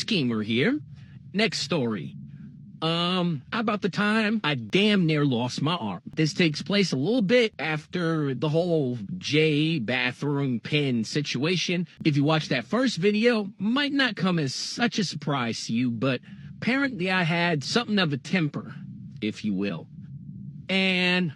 Schemer here. Next story. About the time I damn near lost my arm. This takes place a little bit after the whole J bathroom pen situation. If you watch that first video, might not come as such a surprise to you, but apparently I had something of a temper, if you will. And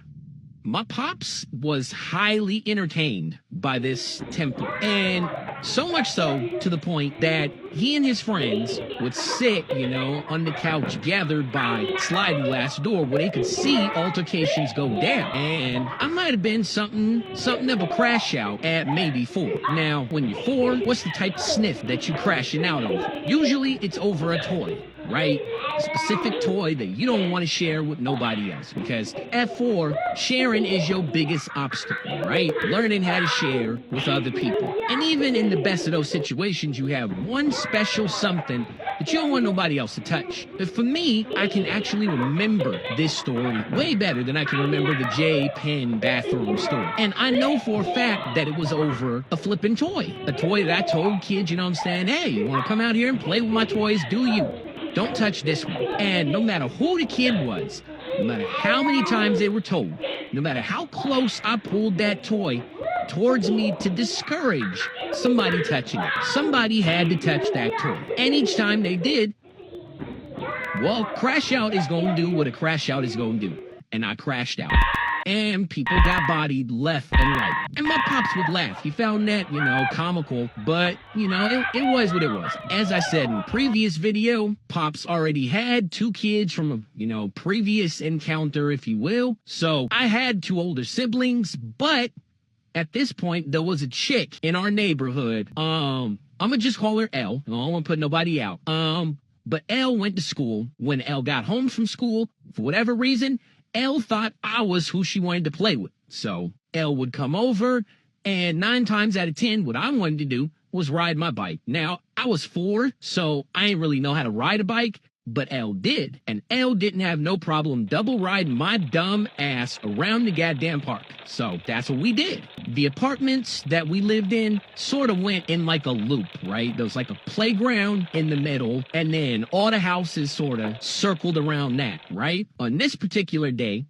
my pops was highly entertained by this temper. And so much so to the point that he and his friends would sit, on the couch gathered by sliding glass door where they could see altercations go down. And I might have been something of a crash out at maybe 4. Now, when you're 4, what's the type of sniff that you crashing out over? Usually it's over a toy, right? A specific toy that you don't want to share with nobody else, because at 4, sharing is your biggest obstacle, right? Learning how to share with other people. And even in the best of those situations, you have one special something that you don't want nobody else to touch. But for me, I can actually remember this story way better than I can remember the J Pen bathroom story. And I know for a fact that it was over a flipping toy. A toy that I told kids, hey, you want to come out here and play with my toys? Do you? Don't touch this one. And no matter who the kid was, no matter how many times they were told, no matter how close I pulled that toy towards me to discourage somebody touching it, somebody had to touch that toy. And each time they did, well, crash out is going to do what a crash out is going to do. And I crashed out. And people got bodied left and right. And my pops would laugh. He found that, comical. But, it was what it was. As I said in the previous video, Pops already had 2 kids from a, previous encounter, if you will. So I had 2 older siblings, but at this point, there was a chick in our neighborhood. I'm going to just call her L. I don't want to put nobody out. But L went to school. When L got home from school, for whatever reason, L thought I was who she wanted to play with. So L would come over, and 9 times out of 10, what I wanted to do was ride my bike. Now, I was 4, so I didn't really know how to ride a bike, but L did. And L didn't have no problem double riding my dumb ass around the goddamn park. So that's what we did. The apartments that we lived in sort of went in like a loop, right? There was like a playground in the middle, and then all the houses sort of circled around that, right? On this particular day,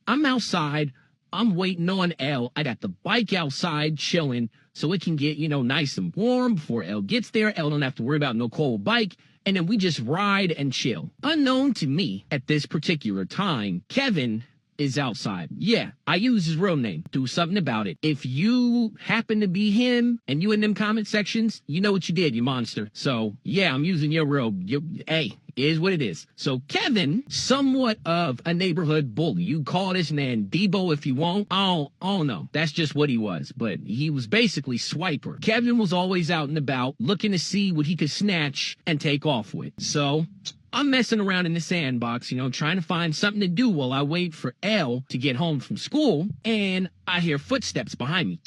I'm outside. I'm waiting on L. I got the bike outside chilling so it can get, nice and warm before L gets there. L don't have to worry about no cold bike. And then we just ride and chill. Unknown to me at this particular time, Kevin is outside. Yeah, I use his real name. Do something about it. If you happen to be him and you in them comment sections, you know what you did, you monster. So, yeah, I'm using your real, hey, it is what it is. So Kevin, somewhat of a neighborhood bully. You call this man Debo if you want. I don't know. That's just what he was. But he was basically Swiper. Kevin was always out and about looking to see what he could snatch and take off with. So I'm messing around in the sandbox, trying to find something to do while I wait for L to get home from school, and I hear footsteps behind me.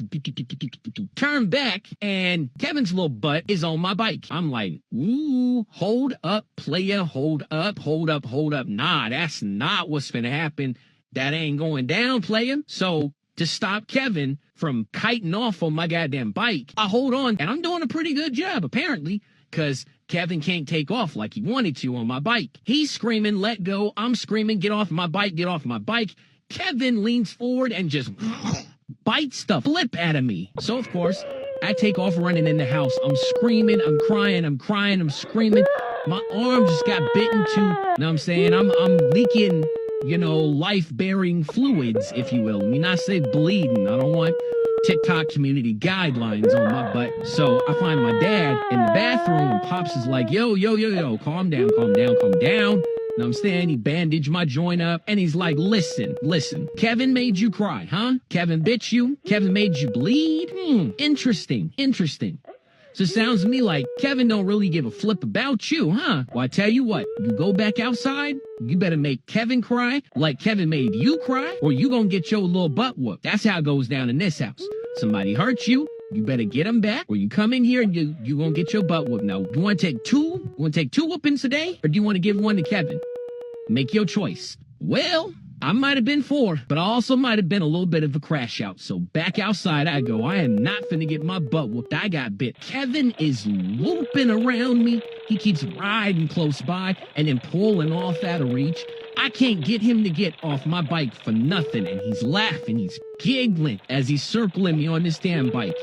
Turn back, and Kevin's little butt is on my bike. I'm like, ooh, hold up, player, hold up. Nah, that's not what's finna happen. That ain't going down, player. So to stop Kevin from kiting off on my goddamn bike, I hold on, and I'm doing a pretty good job, apparently, because Kevin can't take off like he wanted to on my bike. He's screaming, let go. I'm screaming, get off my bike, get off my bike. Kevin leans forward and just bites the flip out of me. So, of course, I take off running in the house. I'm screaming, I'm crying, I'm screaming. My arm just got bitten too. You know what I'm saying? I'm leaking, life-bearing fluids, if you will. I mean, I say bleeding. I don't want TikTok community guidelines on my butt. So I find my dad in the bathroom, and Pops is like, yo, calm down. You know what I'm saying? He bandaged my joint up, and he's like, listen, Kevin made you cry, huh? Kevin bit you? Kevin made you bleed? Interesting. So it sounds to me like Kevin don't really give a flip about you, huh? Well, I tell you what, you go back outside, you better make Kevin cry like Kevin made you cry, or you gonna get your little butt whooped. That's how it goes down in this house. Somebody hurts you, you better get them back, or you come in here and you gonna get your butt whooped. Now, you wanna take 2? You wanna take 2 whoopings today, or do you wanna give one to Kevin? Make your choice. Well, I might have been 4, but I also might have been a little bit of a crash out. So back outside I go. I am not finna get my butt whooped. I got bit. Kevin is looping around me. He keeps riding close by and then pulling off out of reach. I can't get him to get off my bike for nothing, and he's laughing, he's giggling as he's circling me on this damn bike.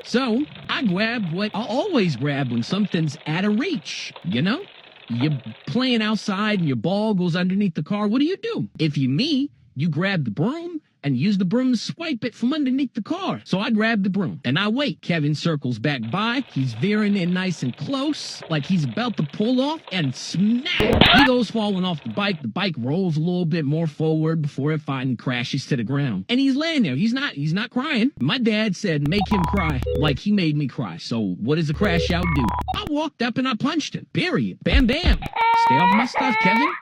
So I grab what I always grab when something's out of reach, you know? You're playing outside and your ball goes underneath the car. What do? If you're me, you grab the broom and use the broom to swipe it from underneath the car. So I grab the broom and I wait. Kevin circles back by. He's veering in nice and close, like he's about to pull off, and smack! He goes falling off the bike. The bike rolls a little bit more forward before it finally crashes to the ground. And he's laying there. He's not crying. My dad said, make him cry like he made me cry. So what does a crash out do? I walked up and I punched him. Period. Bam, bam. Stay off my stuff, Kevin.